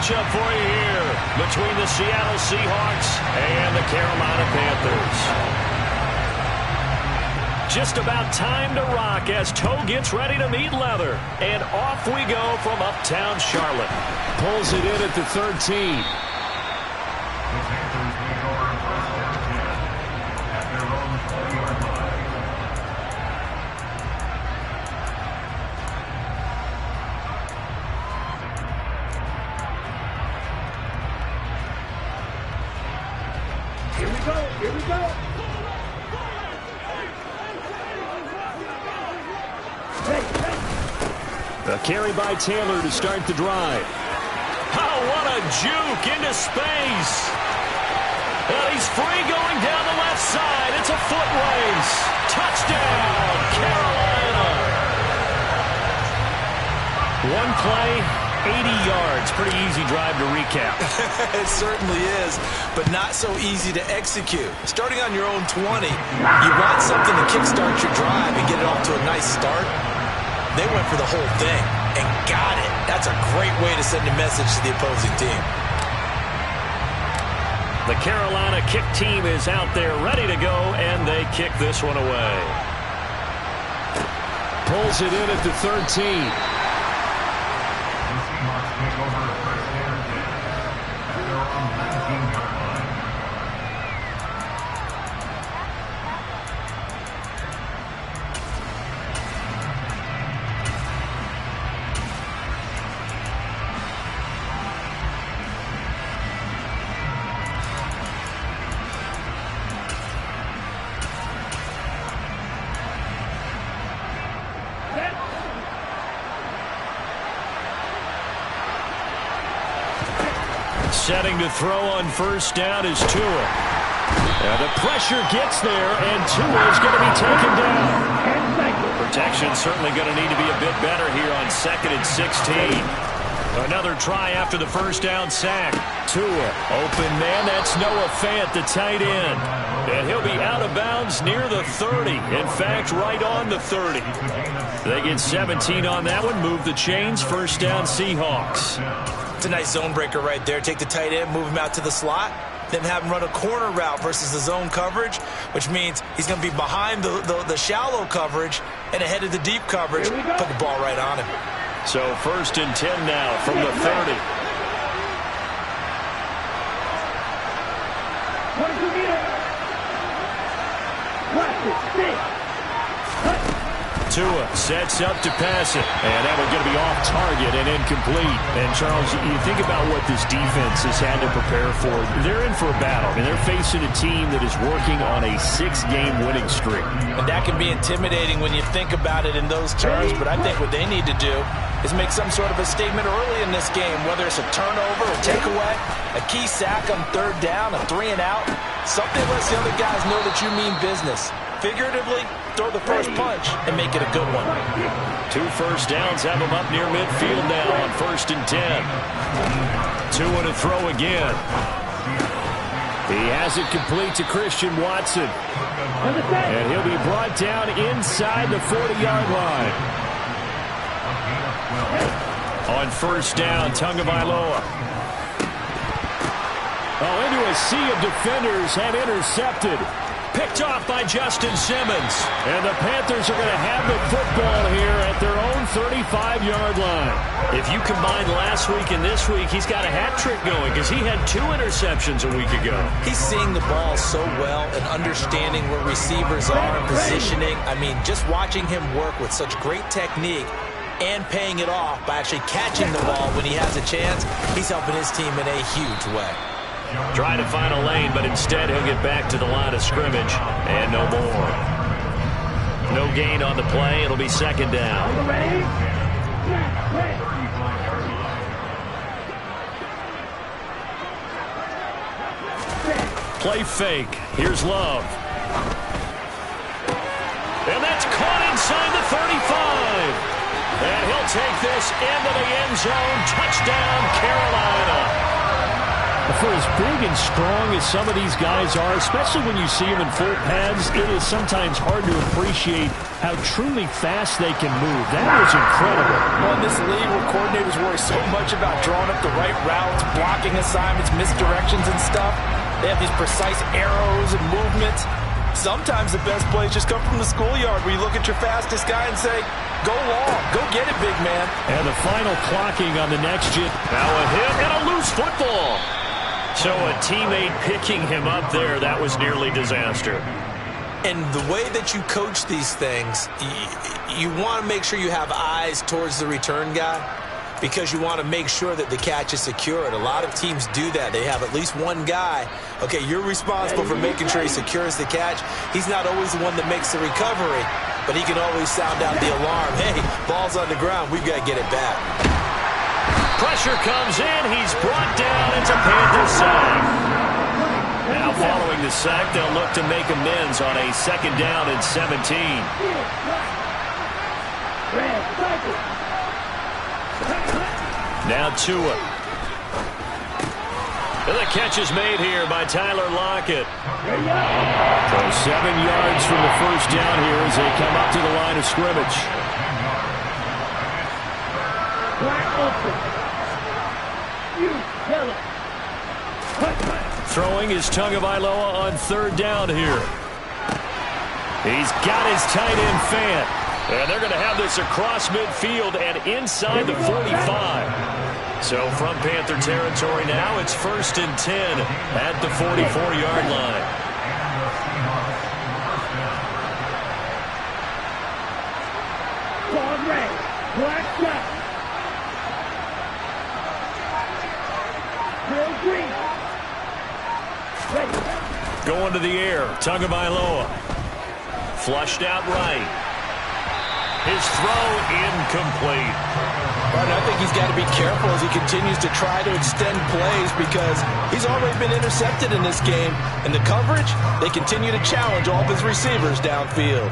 matchup for you here between the Seattle Seahawks and the Carolina Panthers. Just about time to rock as toe gets ready to meet leather. And off we go from uptown Charlotte. Pulls it in at the 13. Here we go. A carry by Taylor to start the drive. Oh, what a juke into space. And he's free going down the left side. It's a foot race. Touchdown, Carolina. One play, 80 yards. Pretty easy drive to recap. It certainly is, but not so easy to execute. Starting on your own 20, you want something to kickstart your drive and get it off to a nice start. They went for the whole thing and got it. That's a great way to send a message to the opposing team. The Carolina kick team is out there ready to go, and they kick this one away. Pulls it in at the 13. Setting to throw on first down is Tua. And the pressure gets there, and Tua is going to be taken down. Protection certainly going to need to be a bit better here on 2nd and 16. Another try after the first down sack. Tua, open man, that's Noah Fant, the tight end. And he'll be out of bounds near the 30. In fact, right on the 30. They get 17 on that one, move the chains, first down Seahawks. It's a nice zone breaker right there. Take the tight end, move him out to the slot, then have him run a corner route versus the zone coverage, which means he's going to be behind the shallow coverage and ahead of the deep coverage. Put the ball right on him. So 1st and 10 now from the 30. Tua sets up to pass it. And that one's going to be off target and incomplete. And, Charles, you think about what this defense has had to prepare for. They're in for a battle. I mean, they're facing a team that is working on a 6-game winning streak. And that can be intimidating when you think about it in those terms. But I think what they need to do is make some sort of a statement early in this game, whether it's a turnover, a takeaway, a key sack on 3rd down, a 3 and out. Something lets the other guys know that you mean business. Figuratively, throw the first punch and make it a good one. 2 first downs have them up near midfield now on 1st and 10. Tua to throw again. He has it complete to Christian Watson. And he'll be brought down inside the 40-yard line. On 1st down, Tagovailoa. Oh, into a sea of defenders and intercepted. Picked off by Justin Simmons. And the Panthers are going to have the football here at their own 35-yard line. If you combine last week and this week, he's got a hat trick going because he had 2 interceptions a week ago. He's seeing the ball so well and understanding where receivers are and positioning. I mean, just watching him work with such great technique and paying it off by actually catching the ball when he has a chance, he's helping his team in a huge way. Trying to find a lane, but instead he'll get back to the line of scrimmage. And no more. No gain on the play. It'll be 2nd down. Play fake. Here's Love. And that's caught inside the 35. And he'll take this into the end zone. Touchdown, Carolina. For as big and strong as some of these guys are, especially when you see them in full pads, it is sometimes hard to appreciate how truly fast they can move. That was incredible. Well, in this league where coordinators worry so much about drawing up the right routes, blocking assignments, misdirections and stuff, they have these precise arrows and movements. Sometimes the best plays just come from the schoolyard where you look at your fastest guy and say, go long, go get it, big man. And the final clocking on the next jet. Now a hit and a loose football. So a teammate picking him up there, that was nearly disaster. And the way that you coach these things, you want to make sure you have eyes towards the return guy because you want to make sure that the catch is secured. A lot of teams do that. They have at least one guy. Okay, you're responsible for making sure he secures the catch. He's not always the one that makes the recovery, but he can always sound out the alarm. Hey, ball's on the ground. We've got to get it back. Pressure comes in. He's brought down. It's a Panthers sack. Now following the sack, they'll look to make amends on a 2nd down and 17. Now Tua. And the catch is made here by Tyler Lockett. So 7 yards from the first down here as they come up to the line of scrimmage. Throwing is Tagovailoa on 3rd down here. He's got his tight end Fant. And they're going to have this across midfield and inside the 45. So from Panther territory now, it's 1st and 10 at the 44-yard line. Going to the air, Tagovailoa. Flushed out right. His throw incomplete. Right, I think he's got to be careful as he continues to try to extend plays because he's already been intercepted in this game. And the coverage, they continue to challenge all of his receivers downfield.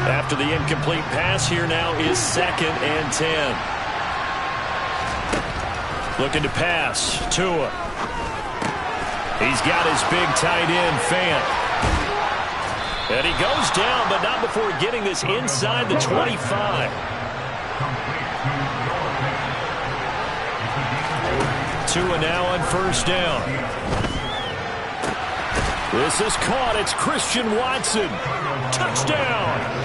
After the incomplete pass, here now is 2nd and 10. Looking to pass. Tua. He's got his big tight end, Fant. And he goes down, but not before getting this inside the 25. Tua now on 1st down. This is caught. It's Christian Watson. Touchdown.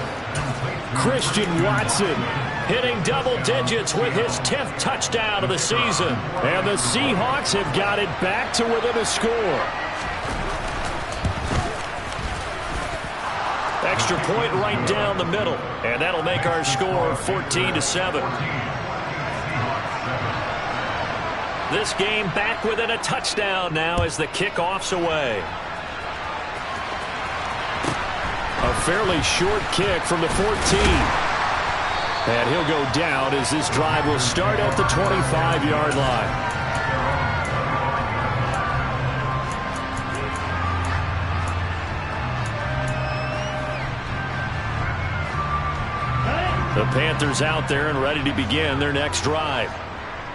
Christian Watson hitting double digits with his 10th touchdown of the season. And the Seahawks have got it back to within a score. Extra point right down the middle. And that'll make our score 14-7. This game back within a touchdown now as the kickoff's away. A fairly short kick from the 14. And he'll go down as this drive will start at the 25-yard line. The Panthers out there and ready to begin their next drive.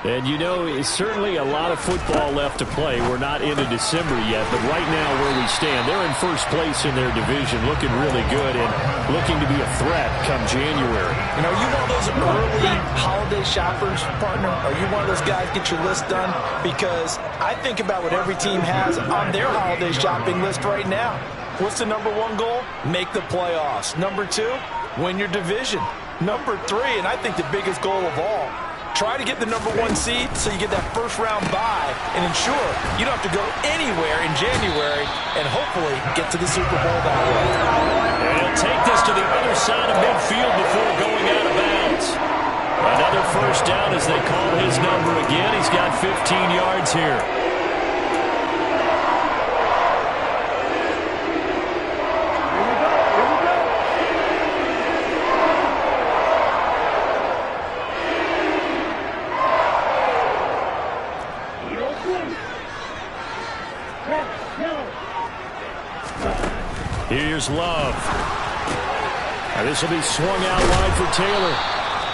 And you know, it's certainly a lot of football left to play. We're not into December yet, but right now where we stand, they're in 1st place in their division, looking really good and looking to be a threat come January. You know, you one of those early holiday shoppers, partner? Are you one of those guys get your list done? Because I think about what every team has on their holiday shopping list right now. What's the number 1 goal? Make the playoffs. Number 2, win your division. Number 3, and I think the biggest goal of all, try to get the number 1 seed so you get that 1st round bye and ensure you don't have to go anywhere in January and hopefully get to the Super Bowl that way. And he'll take this to the other side of midfield before going out of bounds. Another 1st down as they call his number again. He's got 15 yards here. Here's Love. This will be swung out wide for Taylor.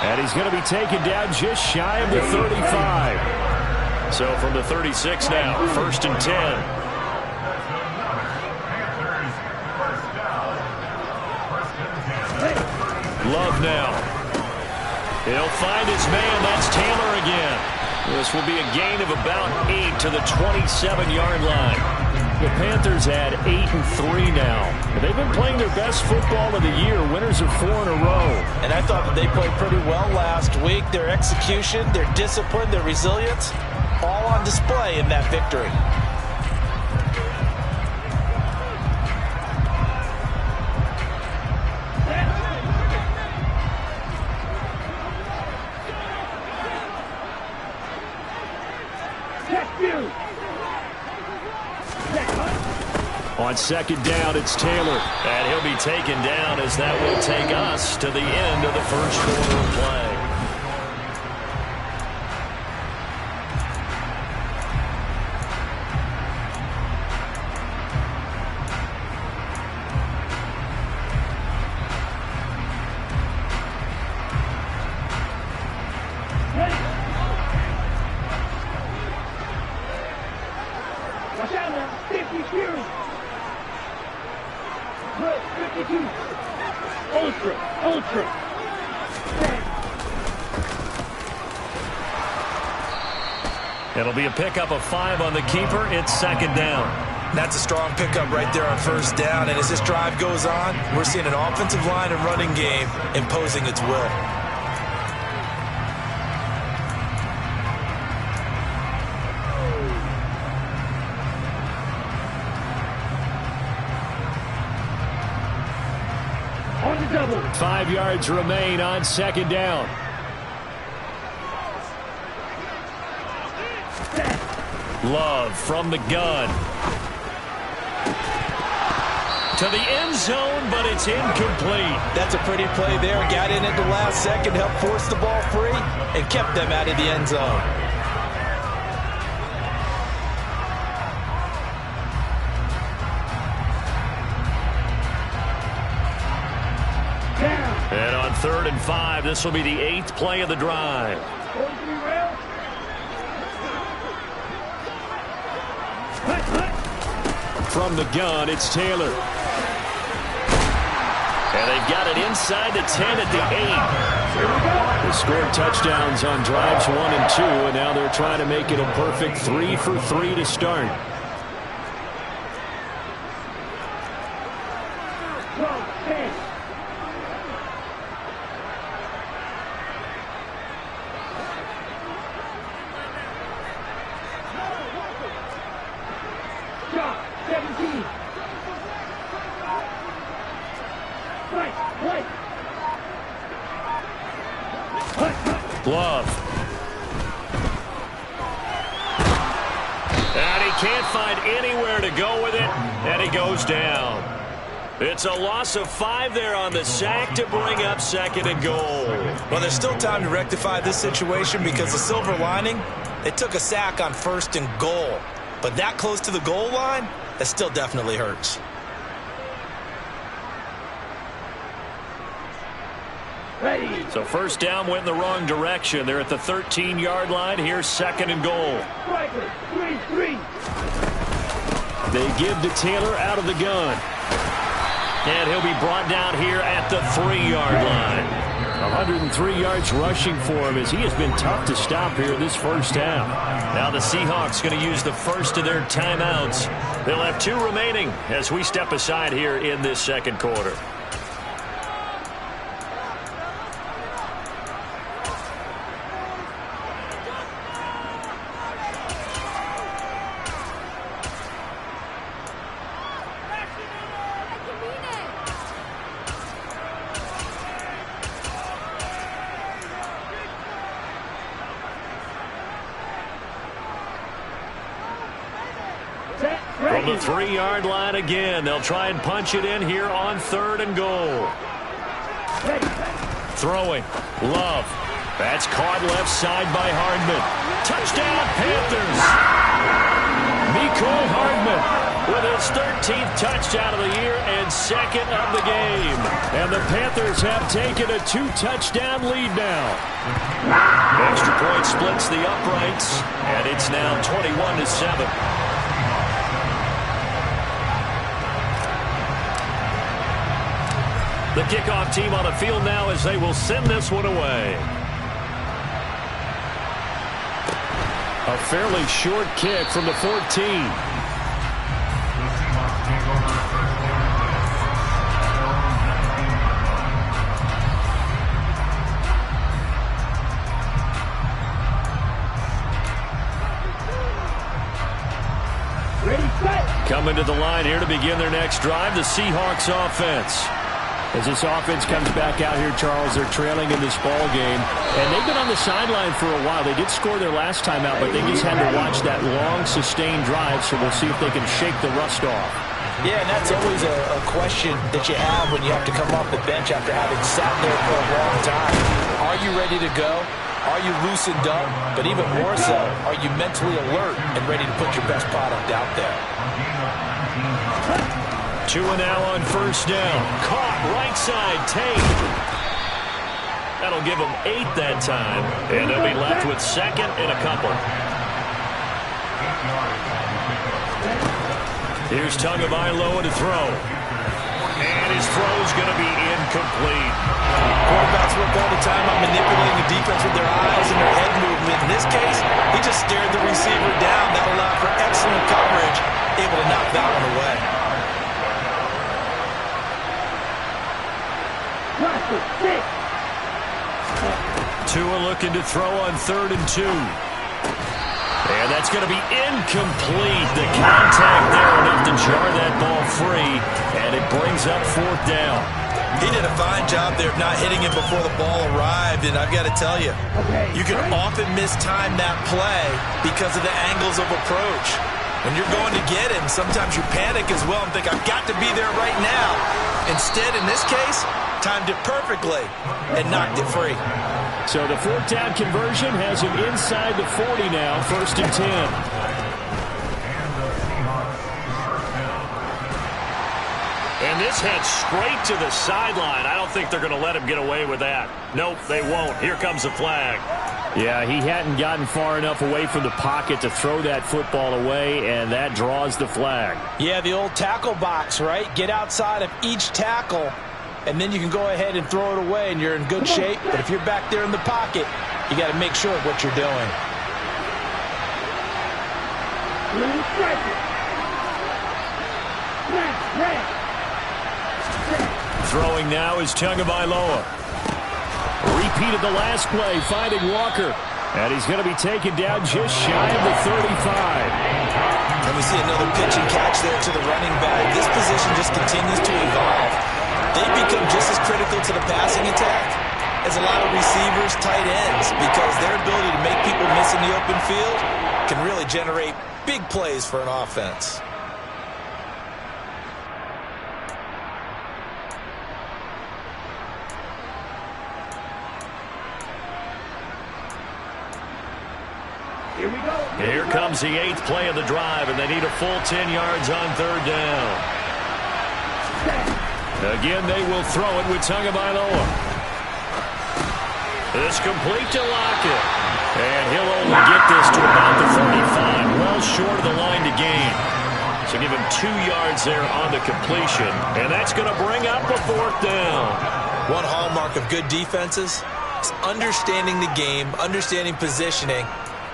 And he's going to be taken down just shy of the 35. So from the 36 now, 1st and 10. Love now. He'll find his man. That's Taylor again. This will be a gain of about 8 to the 27-yard line. The Panthers had 8-3 now. They've been playing their best football of the year. Winners of 4 in a row. And I thought that they played pretty well last week. Their execution, their discipline, their resilience, all on display in that victory. On 2nd down, it's Taylor. And he'll be taken down as that will take us to the end of the first quarter of play. Watch out now, 52. Ultra. It'll be a pickup of 5 on the keeper. It's 2nd down. That's a strong pickup right there on 1st down. And as this drive goes on, we're seeing an offensive line and running game imposing its will. On the double. 5 yards remain on 2nd down. Love from the gun. To the end zone, but it's incomplete. That's a pretty play there. Got in at the last second, helped force the ball free, and kept them out of the end zone. And on 3rd and 5, this will be the 8th play of the drive. From the gun, it's Taylor. And they've got it inside the 10 at the 8. They scored touchdowns on drives 1 and 2, and now they're trying to make it a perfect 3 for 3 to start. Love. And he can't find anywhere to go with it, and he goes down. It's a loss of 5 there on the sack to bring up 2nd and goal. Well, there's still time to rectify this situation because the silver lining, they took a sack on 1st and goal. But that close to the goal line, that still definitely hurts. Ready. So 1st down went in the wrong direction. They're at the 13-yard line. Here's 2nd and goal. 3. They give to Taylor out of the gun. And he'll be brought down here at the 3-yard line. 103 yards rushing for him as he has been tough to stop here this first half. Now the Seahawks going to use the first of their timeouts. They'll have 2 remaining as we step aside here in this 2nd quarter. From the 3-yard line again, they'll try and punch it in here on 3rd and goal. Throwing. Love. That's caught left side by Hardman. Touchdown, Panthers. Mecole Hardman. with his 13th touchdown of the year and second of the game. And the Panthers have taken a 2-touchdown lead now. Extra point splits the uprights, and it's now 21-7. The kickoff team on the field now as they will send this one away. A fairly short kick from the 14. Coming to the line here to begin their next drive, the Seahawks offense. As this offense comes back out here, Charles, they're trailing in this ball game. And they've been on the sideline for a while. They did score their last time out, but they just had to watch that long, sustained drive, so we'll see if they can shake the rust off. Yeah, and that's always a question that you have when you have to come off the bench after having sat there for a long time. Are you ready to go? Are you loosened up? But even more so, are you mentally alert and ready to put your best product out there? Tua now on first down. Caught right side, Tate. That'll give them 8 that time. And they'll be left with second and a couple. Here's Tagovailoa to throw. And his throw's going to be incomplete. Quarterbacks work all the time on manipulating the defense with their eyes and their head movement. In this case, he just stared the receiver down. That allowed for excellent coverage, able to knock that one away. Tua looking to throw on 3rd and 2. And that's going to be incomplete. The contact there enough to jar that ball free. And it brings up 4th down. He did a fine job there of not hitting it before the ball arrived. And I've got to tell you, you can often mistime that play because of the angles of approach. When you're going to get him, sometimes you panic as well and think, I've got to be there right now. Instead, in this case, timed it perfectly and knocked it free. So the 4th down conversion has him inside the 40 now, 1st and 10. And this heads straight to the sideline. I don't think they're going to let him get away with that. Nope, they won't. Here comes the flag. Yeah, he hadn't gotten far enough away from the pocket to throw that football away, and that draws the flag. Yeah, the old tackle box, right? Get outside of each tackle, and then you can go ahead and throw it away, and you're in good shape. But if you're back there in the pocket, you got to make sure of what you're doing. Throwing now is Tagovailoa. Repeated the last play, finding Walker. And he's going to be taken down just shy of the 35. And we see another pitch and catch there to the running back. This position just continues to evolve. They become just as critical to the passing attack as a lot of receivers, tight ends, because their ability to make people miss in the open field can really generate big plays for an offense. Here we go. Here comes the 8th play of the drive, and they need a full 10 yards on 3rd down. Again, they will throw it with Tagovailoa. It's complete to Lockett. And he'll only get this to about the 35, well short of the line to gain. So give him 2 yards there on the completion, and that's going to bring up a 4th down. One hallmark of good defenses is understanding the game, understanding positioning,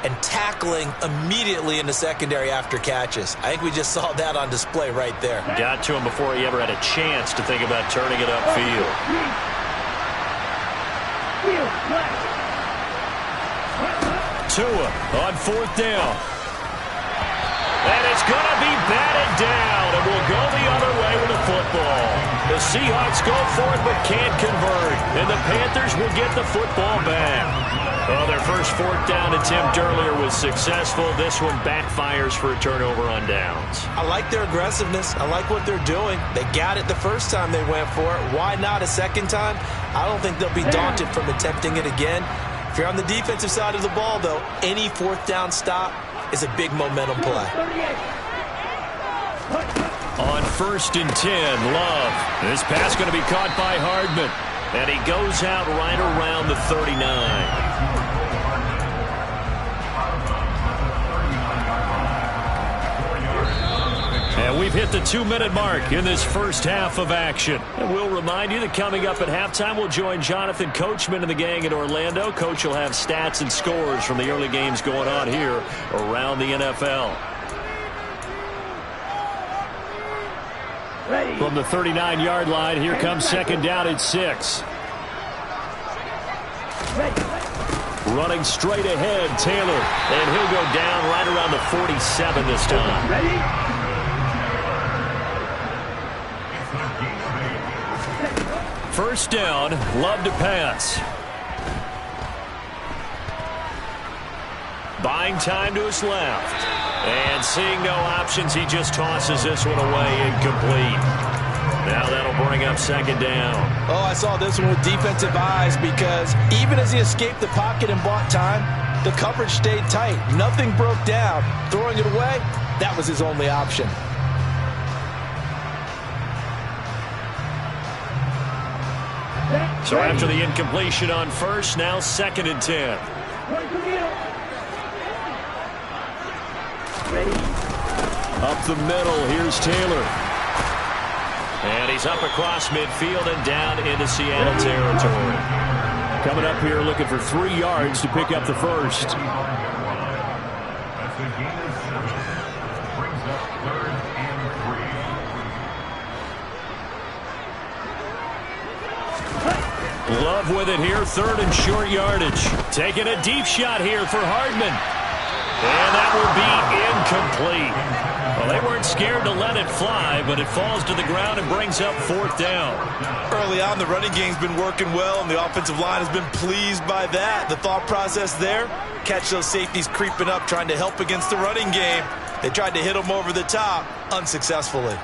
and tackling immediately in the secondary after catches. I think we just saw that on display right there. Got to him before he ever had a chance to think about turning it upfield. Tua on 4th down. And it's going to be batted down, and we'll go the other way with the football. The Seahawks go for it but can't convert, and the Panthers will get the football back. Well, their first 4th down attempt earlier was successful. This one backfires for a turnover on downs. I like their aggressiveness. I like what they're doing. They got it the first time they went for it. Why not a second time? I don't think they'll be daunted from attempting it again. If you're on the defensive side of the ball, though, any 4th down stop is a big momentum play. On 1st and 10, Love. This pass going to be caught by Hardman. And he goes out right around the 39. And we've hit the 2-minute mark in this first half of action. And we'll remind you that coming up at halftime, we'll join Jonathan Coachman and the gang in Orlando. Coach will have stats and scores from the early games going on here around the NFL. From the 39-yard line, here comes 2nd down at 6. Running straight ahead, Taylor. And he'll go down right around the 47 this time. First down, Love to pass. Buying time to his left. And seeing no options, he just tosses this one away, incomplete. Now that'll bring up 2nd down. Oh, I saw this one with defensive eyes because even as he escaped the pocket and bought time, the coverage stayed tight. Nothing broke down. Throwing it away, that was his only option. So after the incompletion on first, now 2nd and 10. Up the middle, here's Taylor. And he's up across midfield and down into Seattle territory. Coming up here looking for 3 yards to pick up the first. Love with it here, 3rd and short yardage. Taking a deep shot here for Hardman. And that will be incomplete. Well, they weren't scared to let it fly, but it falls to the ground and brings up 4th down. Early on, the running game's been working well, and the offensive line has been pleased by that. The thought process there, catch those safeties creeping up, trying to help against the running game. They tried to hit them over the top, unsuccessfully.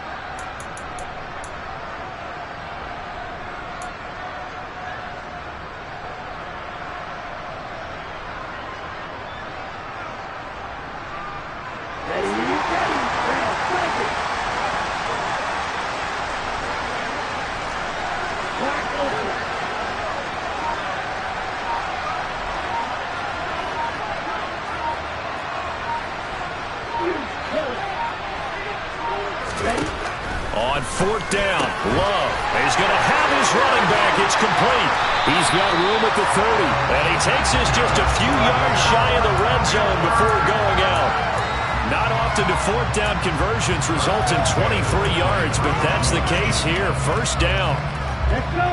On 4th down, Love is going to have his running back. It's complete. He's got room at the 30. And he takes this just a few yards shy of the red zone before going out. Not often do 4th down conversions result in 23 yards, but that's the case here. 1st down. Let's go.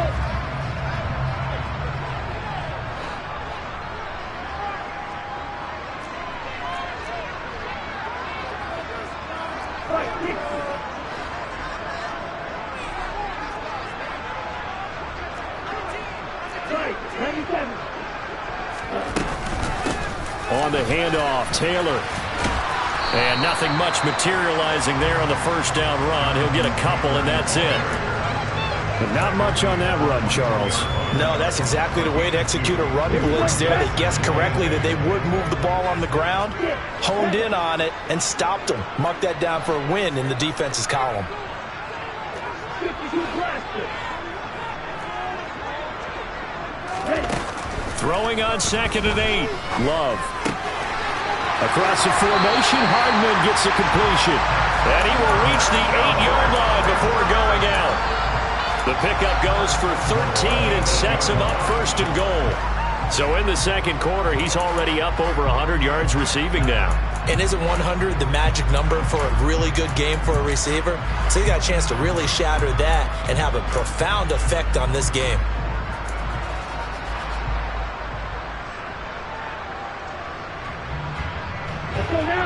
On the handoff, Taylor. And nothing much materializing there on the 1st down run. He'll get a couple, and that's it. But not much on that run, Charles. No, that's exactly the way to execute a run blitz there. They guessed correctly that they would move the ball on the ground, honed in on it, and stopped them. Mark that down for a win in the defense's column. Throwing on 2nd and 8. Love. Across the formation, Hardman gets a completion. And he will reach the 8-yard line before going out. The pickup goes for 13 and sets him up 1st and goal. So in the 2nd quarter, he's already up over 100 yards receiving now. And isn't 100 the magic number for a really good game for a receiver? So he got a chance to really shatter that and have a profound effect on this game.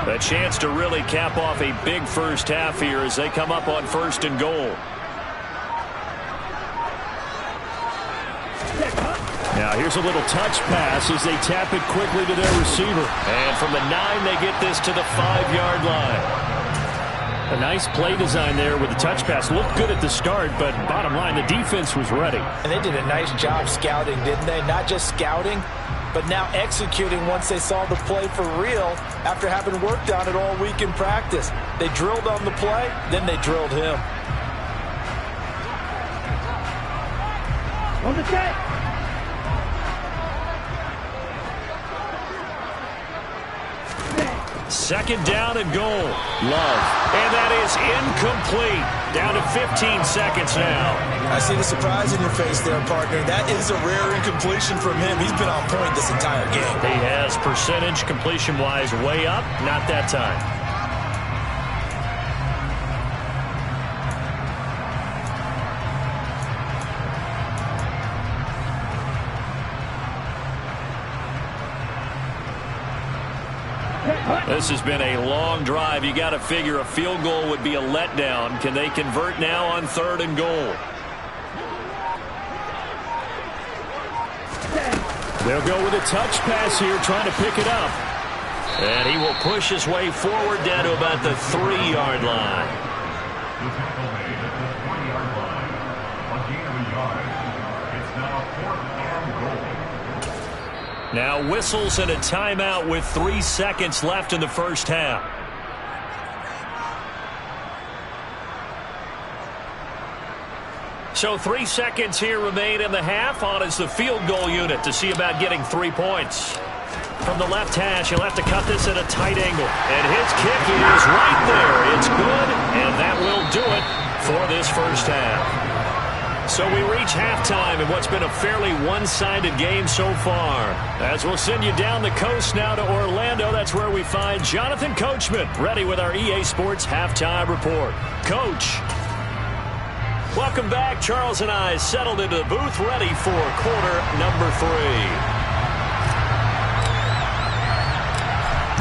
A chance to really cap off a big first half here as they come up on 1st and goal. Now here's a little touch pass as they tap it quickly to their receiver. And from the 9, they get this to the 5-yard line. A nice play design there with the touch pass. Looked good at the start, but bottom line, the defense was ready. And they did a nice job scouting, didn't they? Not just scouting, but now executing once they saw the play for real after having worked on it all week in practice. They drilled on the play, then they drilled him. On the set. Second down and goal. Love. And that is incomplete. Down to 15 seconds now. I see the surprise in your face there, partner. That is a rare incompletion from him. He's been on point this entire game. He has percentage completion-wise way up. Not that time. This has been a long drive. You got to figure a field goal would be a letdown. Can they convert now on 3rd and goal? They'll go with a touch pass here, trying to pick it up. And he will push his way forward down to about the 3-yard line. Now whistles and a timeout with 3 seconds left in the first half. So 3 seconds here remain in the half. On is the field goal unit to see about getting 3 points. From the left hash, he'll have to cut this at a tight angle. And his kick is right there. It's good, and that will do it for this first half. So we reach halftime in what's been a fairly one-sided game so far. As we'll send you down the coast now to Orlando, that's where we find Jonathan Coachman, ready with our EA Sports Halftime Report. Coach. Welcome back. Charles and I settled into the booth, ready for quarter number 3.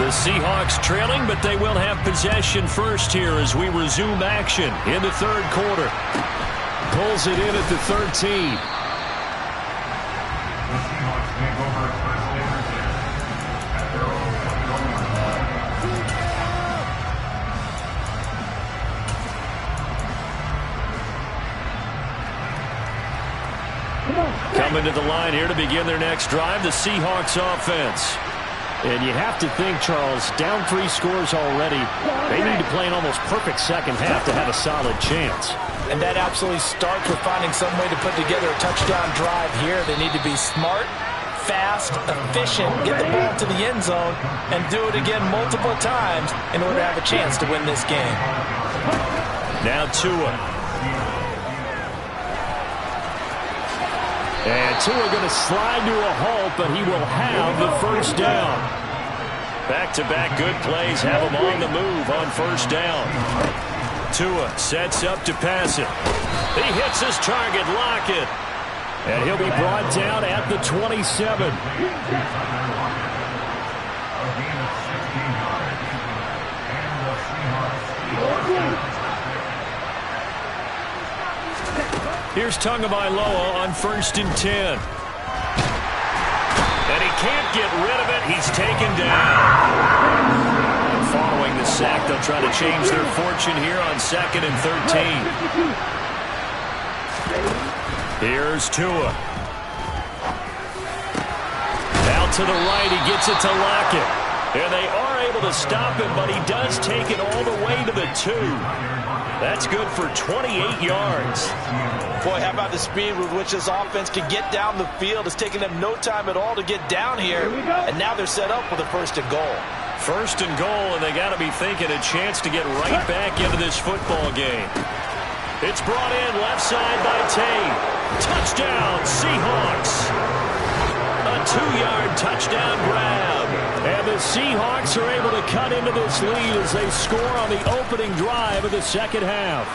The Seahawks trailing, but they will have possession first here as we resume action in the 3rd quarter. Pulls it in at the 13. The Seahawks take over first and 10 at their own 1. Coming to the line here to begin their next drive, the Seahawks offense. And you have to think, Charles, down 3 scores already. They need to play an almost perfect second half to have a solid chance. And that absolutely starts with finding some way to put together a touchdown drive here. They need to be smart, fast, efficient, get the ball to the end zone, and do it again multiple times in order to have a chance to win this game. Now Tua. And Tua going to slide to a halt, but he will have the first down. Back-to-back good plays have him on the move on first down. Tua sets up to pass it. He hits his target, Lockett. And he'll be brought down at the 27. Here's Tagovailoa on 1st and 10. And he can't get rid of it. He's taken down. Following the sack, they'll try to change their fortune here on 2nd and 13. Here's Tua. Out to the right, he gets it to Lockett. And they are able to stop him, but he does take it all the way to the 2. That's good for 28 yards. Boy, how about the speed with which this offense can get down the field? It's taking them no time at all to get down here. And now they're set up with a 1st and goal. 1st and goal, and they got to be thinking a chance to get right back into this football game. It's brought in left side by Tay. Touchdown, Seahawks. A 2-yard touchdown grab. And the Seahawks are able to cut into this lead as they score on the opening drive of the second half.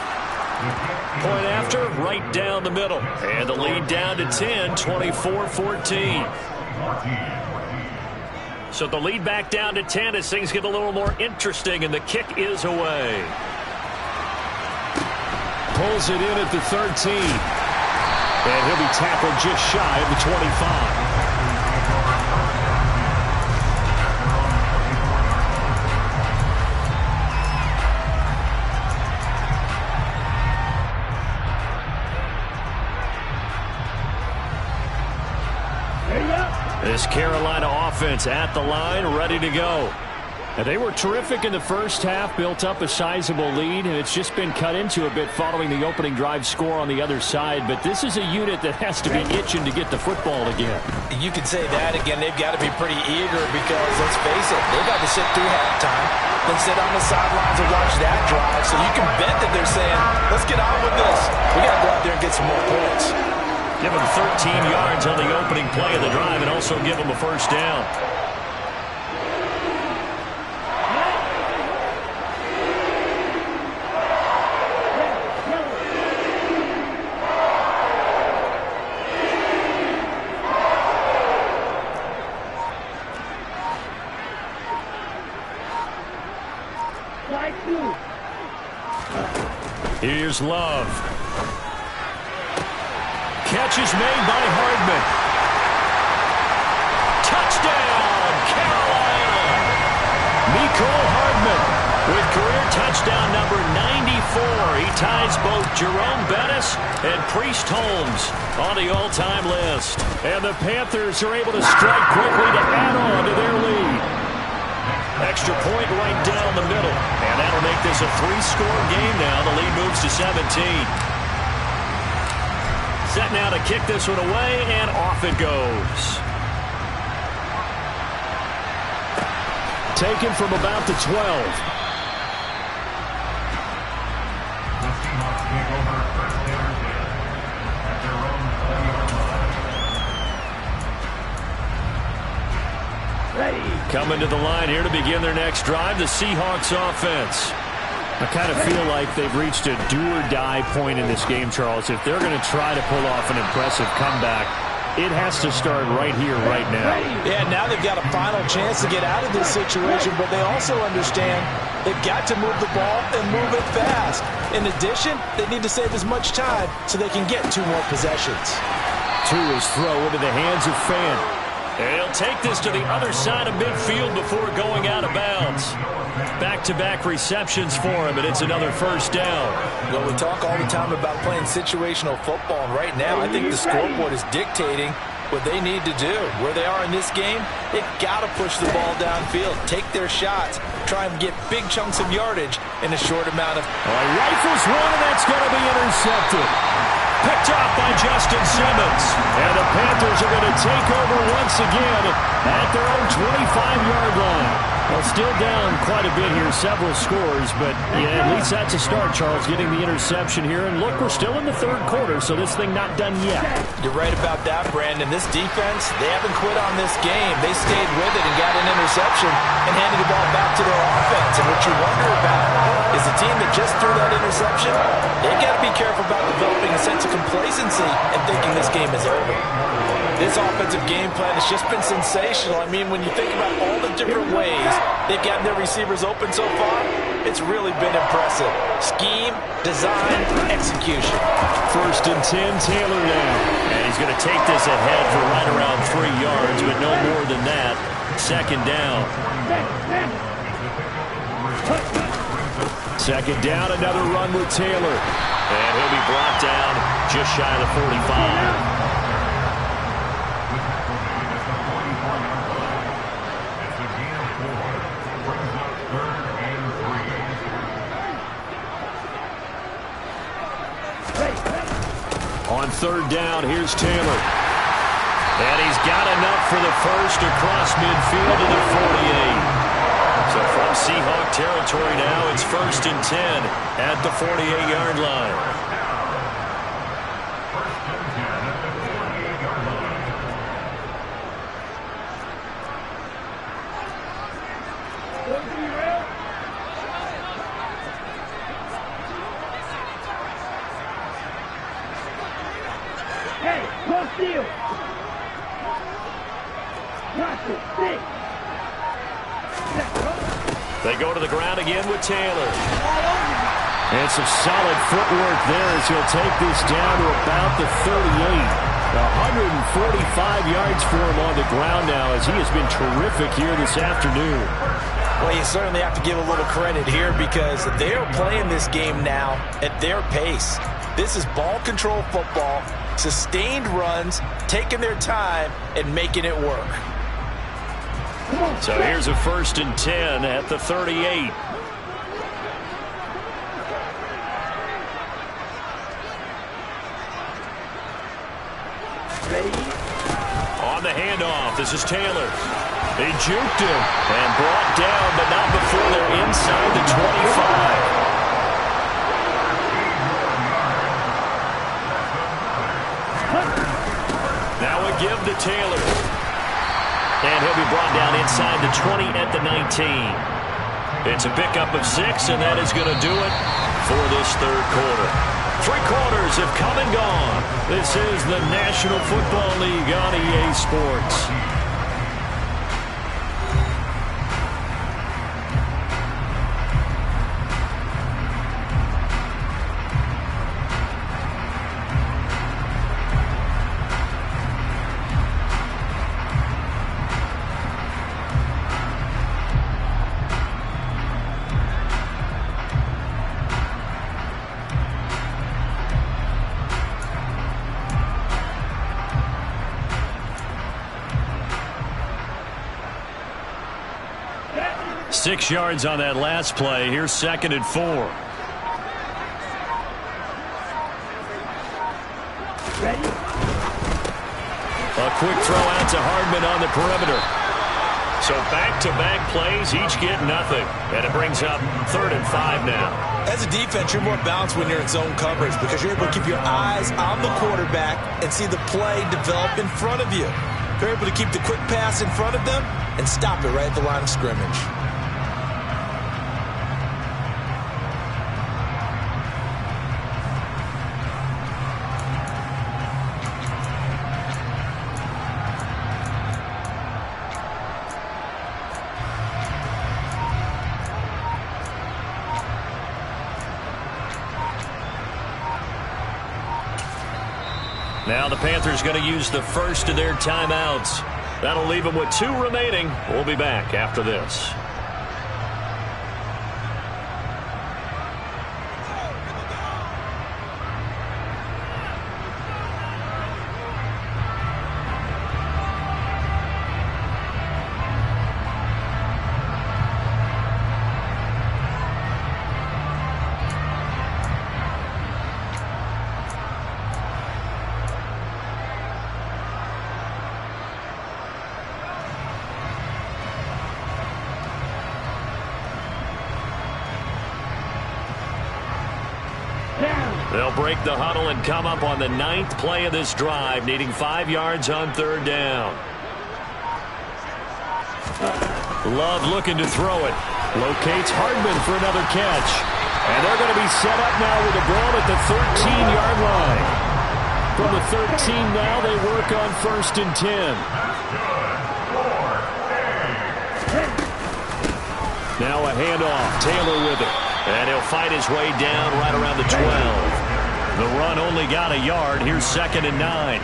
Point after, right down the middle. And the lead down to 10, 24-14. So the lead back down to 10 as things get a little more interesting, and the kick is away. Pulls it in at the 13. And he'll be tackled just shy of the 25. Hey, up. This Carolina offense at the line, ready to go. And they were terrific in the first half, built up a sizable lead, and it's just been cut into a bit following the opening drive score on the other side. But this is a unit that has to be itching to get the football again. You can say that again. They've got to be pretty eager because, let's face it, they've got to sit through halftime, then sit on the sidelines and watch that drive. So you can bet that they're saying, let's get on with this. We got to go out there and get some more points. Give them 13 yards on the opening play of the drive and also give them a first down. Here's Love. Catch is made by Hardman. Touchdown, Carolina! Mecole Hardman with career touchdown number 94. He ties both Jerome Bettis and Priest Holmes on the all-time list. And the Panthers are able to strike quickly to add on to their lead. Extra point right down the middle. And that'll make this a 3-score game now. The lead moves to 17. Set now to kick this one away, and off it goes. Taken from about the 12. The Seahawks take over first down at their own 40-yard line. Ready. Coming to the line here to begin their next drive, the Seahawks offense. I kind of feel like they've reached a do-or-die point in this game, Charles. If they're going to try to pull off an impressive comeback, it has to start right here, right now. Yeah, now they've got a final chance to get out of this situation, but they also understand they've got to move the ball and move it fast. In addition, they need to save as much time so they can get 2 more possessions. To his throw into the hands of Fan. And he'll take this to the other side of midfield before going out of bounds. Back-to-back receptions for him, and it's another first down. Well, we talk all the time about playing situational football, and right now I think the scoreboard is dictating what they need to do. Where they are in this game, they've got to push the ball downfield, take their shots, try and get big chunks of yardage in a short amount of time. Rifles one, and that's going to be intercepted. Picked off by Justin Simmons. And the Panthers are going to take over once again at their own 25-yard line. Well, still down quite a bit here, several scores, but yeah, at least that's a start, Charles, getting the interception here. And look, we're still in the third quarter, so this thing not done yet. You're right about that, Brandon. This defense, they haven't quit on this game. They stayed with it and got an interception and handed the ball back to their offense. And what you wonder about is the team that just threw that interception, they've got to be careful about developing a sense of complacency and thinking this game is over. This offensive game plan has just been sensational. I mean, when you think about all the different ways they've gotten their receivers open so far, it's really been impressive. Scheme, design, execution. First and 10, Taylor now. And he's going to take this ahead for right around 3 yards, but no more than that. Second down. Second down, another run with Taylor. And he'll be brought down just shy of the 45. On third down, here's Taylor. And he's got enough for the first across midfield to the 48. So from Seahawk territory now, it's first and 10 at the 48-yard line. They go to the ground again with Taylor. And some solid footwork there as he'll take this down to about the 38. 145 yards for him on the ground now as he has been terrific here this afternoon. Well, you certainly have to give a little credit here because they're playing this game now at their pace. This is ball control football. Sustained runs, taking their time, and making it work. So here's a 1st and 10 at the 38. On the handoff, this is Taylor. He juked him and brought down, but not before they're inside the 25. Now a give to Taylor. And he'll be brought down inside the 20 at the 19. It's a pickup of 6, and that is going to do it for this 3rd quarter. 3 quarters have come and gone. This is the National Football League on EA Sports. Six yards on that last play. Here's 2nd and 4. A quick throw out to Hardman on the perimeter. So back-to-back plays, each get nothing. And it brings up 3rd and 5 now. As a defense, you're more balanced when you're in zone coverage because you're able to keep your eyes on the quarterback and see the play develop in front of you. You're able to keep the quick pass in front of them and stop it right at the line of scrimmage. Now the Panthers going to use the first of their timeouts. That'll leave them with 2 remaining. We'll be back after this. They'll break the huddle and come up on the 9th play of this drive, needing 5 yards on 3rd down. Love looking to throw it. Locates Hardman for another catch. And they're going to be set up now with the ball at the 13-yard line. From the 13 now, they work on 1st and 10. Now a handoff. Taylor with it. And he'll fight his way down right around the 12. The run only got a yard. Here's 2nd and 9.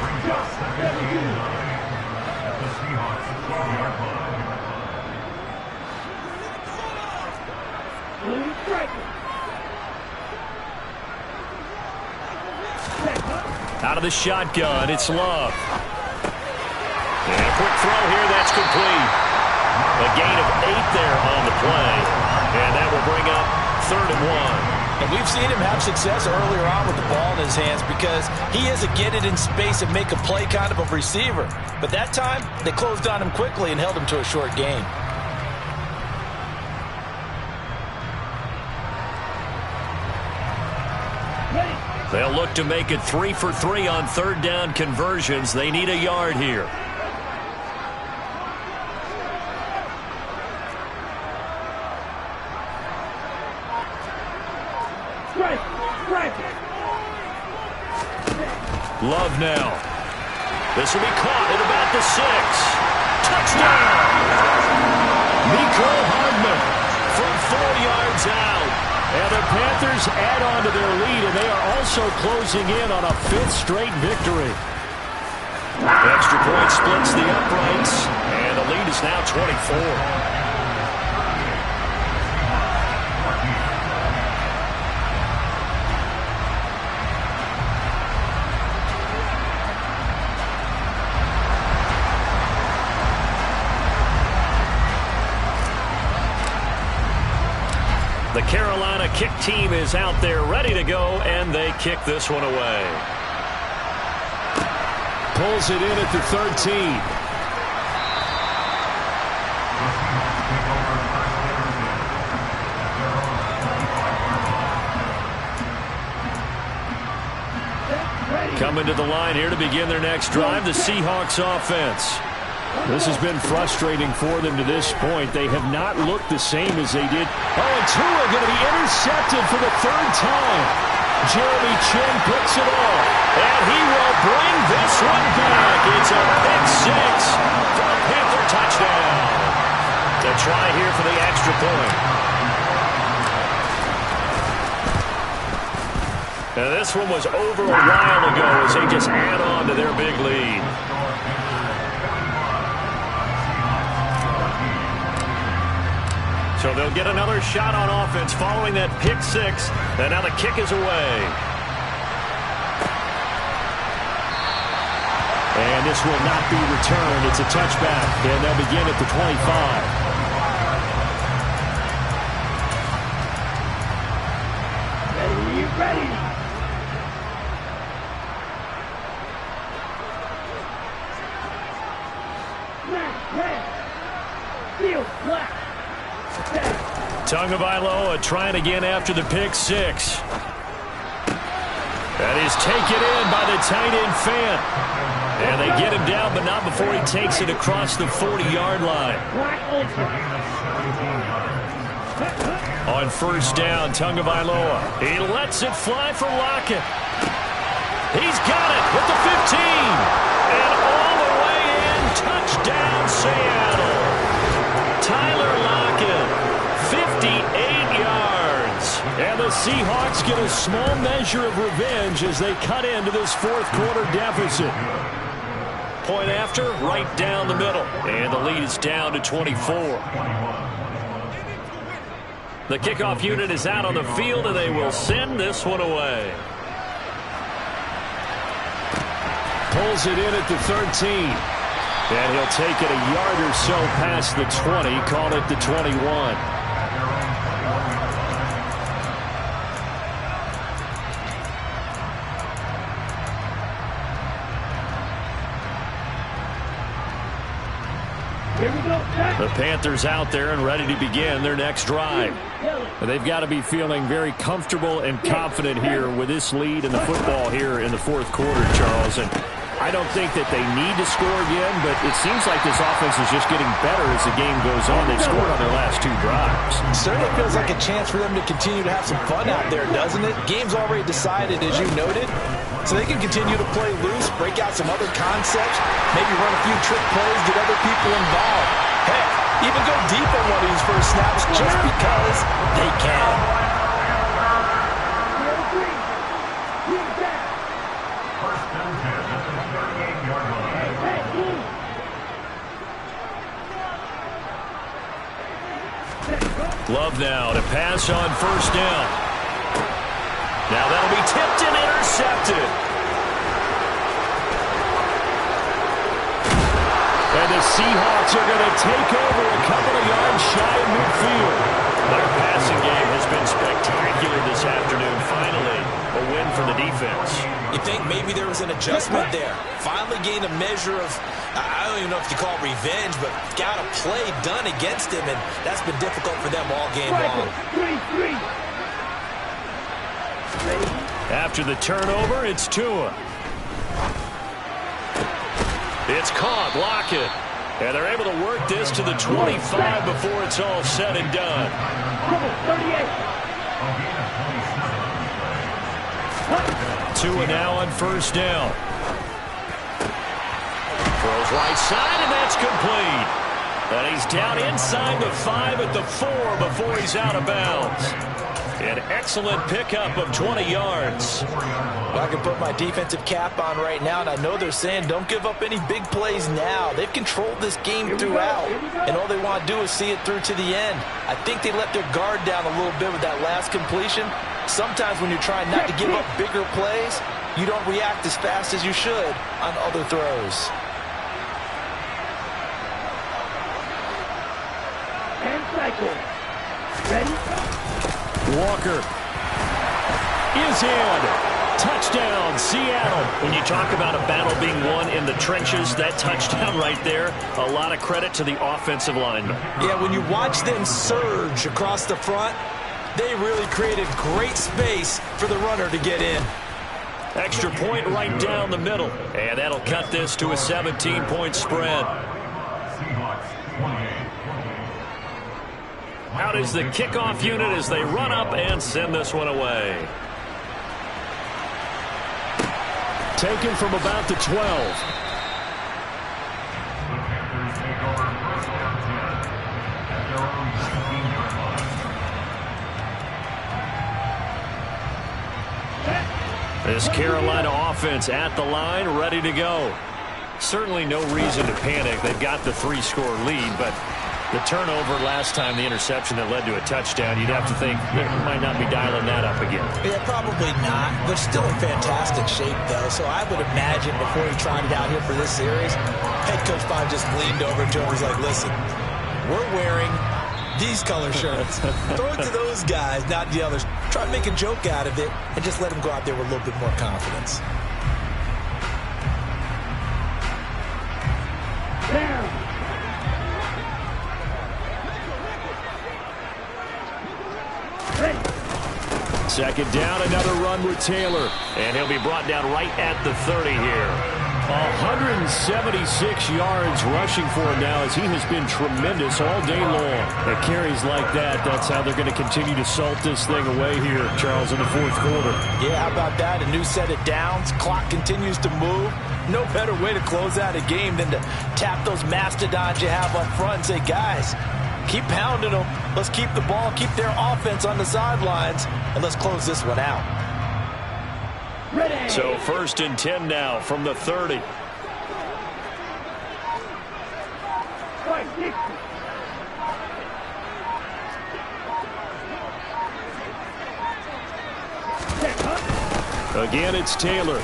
Out of the shotgun, it's Love. And a quick throw here, that's complete. A gain of 8 there on the play. And that will bring up 3rd and 1. And we've seen him have success earlier on with the ball in his hands because he is a get it in space and make a play kind of a receiver. But that time, they closed on him quickly and held him to a short gain. They'll look to make it 3 for 3 on 3rd down conversions. They need a yard here. Love now. This will be caught at about the 6. Touchdown! Miko Hardman from 4 yards out. And the Panthers add on to their lead, and they are also closing in on a 5th straight victory. Extra point splits the uprights, and the lead is now 24. Carolina kick team is out there ready to go, and they kick this one away. Pulls it in at the 13. Coming to the line here to begin their next drive, the Seahawks offense. This has been frustrating for them to this point. They have not looked the same as they did. Oh, and Tua going to be intercepted for the third time. Jeremy Chin picks it off, and he will bring this one back. It's a pick six for a Panther touchdown. To try here for the extra point. Now, this one was over a while ago as they just add on to their big lead. So they'll get another shot on offense following that pick six. And now the kick is away. And this will not be returned. It's a touchback. And they'll begin at the 25. Ready. Tagovailoa trying again after the pick six. That is taken in by the tight end Fant. And they get him down, but not before he takes it across the 40-yard line. On first down, Tagovailoa. He lets it fly for Lockett. He's got it with the 15. And all the way in, touchdown Seattle. Tyler Lockett, 58 yards. And the Seahawks get a small measure of revenge as they cut into this fourth quarter deficit. Point after, right down the middle. And the lead is down to 24. The kickoff unit is out on the field, and they will send this one away. Pulls it in at the 13. And he'll take it a yard or so past the 20, call it the 21. The Panthers out there and ready to begin their next drive. They've got to be feeling very comfortable and confident here with this lead in the football here in the fourth quarter, Charles. And I don't think that they need to score again, but it seems like this offense is just getting better as the game goes on. They've scored on their last two drives. Certainly feels like a chance for them to continue to have some fun out there, doesn't it? Game's already decided, as you noted, so they can continue to play loose, break out some other concepts, maybe run a few trick plays, get other people involved. Heck, even go deep on one of these first snaps just because they can. Love now to pass on first down. Now that'll be tipped and intercepted. And the Seahawks are going to take over a couple of yards shy of midfield. Their passing game has been spectacular this afternoon. Finally, a win for the defense. You think maybe there was an adjustment there. Finally gained a measure of, I don't even know if you call it revenge, but got a play done against him, and that's been difficult for them all game long. After the turnover, it's Tua. It's caught, Lockett. And they're able to work this to the 25 before it's all said and done. Tua now on first down. Throws right side, and that's complete. And he's down inside the 5 at the 4 before he's out of bounds. An excellent pickup of 20 yards. Well, I can put my defensive cap on right now, and I know they're saying don't give up any big plays now. They've controlled this game throughout, and all they want to do is see it through to the end. I think they let their guard down a little bit with that last completion. Sometimes when you're trying not to give up bigger plays, you don't react as fast as you should on other throws. And cycle. Ready? Walker is in. Touchdown, Seattle. When you talk about a battle being won in the trenches, that touchdown right there, a lot of credit to the offensive linemen. Yeah, when you watch them surge across the front, they really created great space for the runner to get in. Extra point right down the middle. And that'll cut this to a 17-point spread. Out is the kickoff unit as they run up and send this one away. Taken from about the 12. The Panthers take over first down 10 at their own 19-yard line. This Carolina offense at the line, ready to go. Certainly no reason to panic. They've got the 3-score lead, but the turnover last time, the interception that led to a touchdown, you'd have to think they might not be dialing that up again. Yeah, probably not. They're still in fantastic shape, though, so I would imagine before he tried it out here for this series, head coach probably just leaned over to him and was like, listen, we're wearing these color shirts. Throw it to those guys, not the others. Try to make a joke out of it and just let them go out there with a little bit more confidence. Second down, another run with Taylor. And he'll be brought down right at the 30 here. 176 yards rushing for him now as he has been tremendous all day long. At carries like that, that's how they're going to continue to salt this thing away here, Charles, in the fourth quarter. Yeah, how about that? A new set of downs. Clock continues to move. No better way to close out a game than to tap those mastodons you have up front and say, guys, keep pounding them. Let's keep the ball, keep their offense on the sidelines, and let's close this one out. Ready. So 1st and 10 now from the 30. Again, it's Taylor.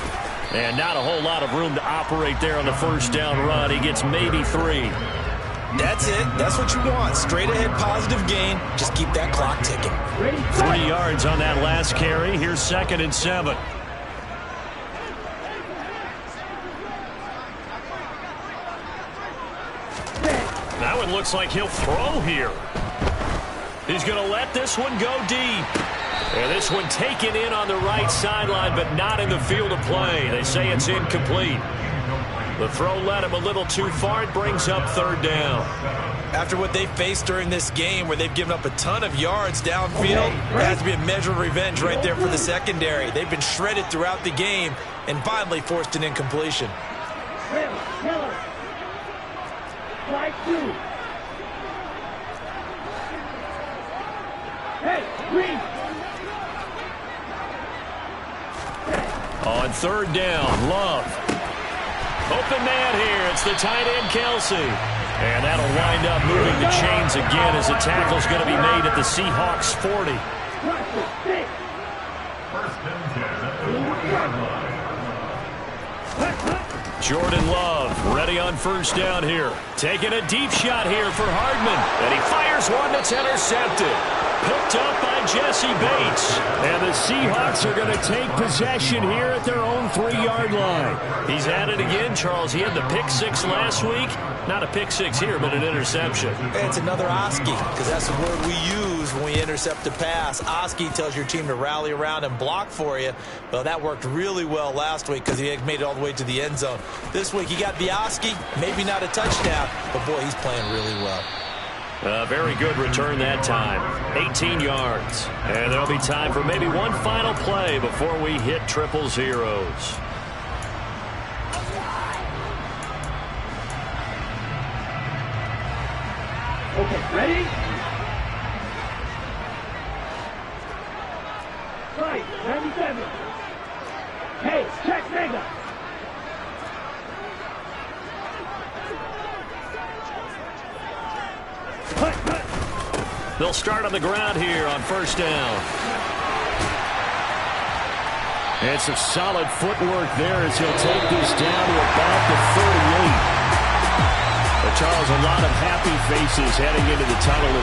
And not a whole lot of room to operate there on the first down run. He gets maybe 3. That's it. That's what you want. Straight ahead positive gain. Just keep that clock ticking. 3 yards on that last carry. Here's 2nd and 7. That one looks like he'll throw here. He's going to let this one go deep. And this one taken in on the right sideline, but not in the field of play. They say it's incomplete. The throw led him a little too far. It brings up 3rd down. After what they faced during this game where they've given up a ton of yards downfield, there has to be a measure of revenge right there for the secondary. They've been shredded throughout the game and finally forced an incompletion. On 3rd down, Love. Open man here. It's the tight end, Kelsey. And that'll wind up moving the chains again as the tackle's going to be made at the Seahawks 40. Jordan Love ready on 1st down here. Taking a deep shot here for Hardman. And he fires one that's intercepted. Picked up by Jesse Bates. And the Seahawks are going to take possession here at their own 3-yard line. He's at it again, Charles. He had the pick 6 last week. Not a pick 6 here, but an interception. And it's another Oski, because that's the word we use when we intercept a pass. Oski tells your team to rally around and block for you. Well, that worked really well last week because he made it all the way to the end zone. This week, he got the Oski, maybe not a touchdown, but boy, he's playing really well. A very good return that time. 18 yards. And there'll be time for maybe one final play before we hit triple zeros. Okay, ready? Right, 97. Hey, check mega. They'll start on the ground here on 1st down. And some solid footwork there as he'll take this down to about the 38. But Charles, a lot of happy faces heading into the tunnel as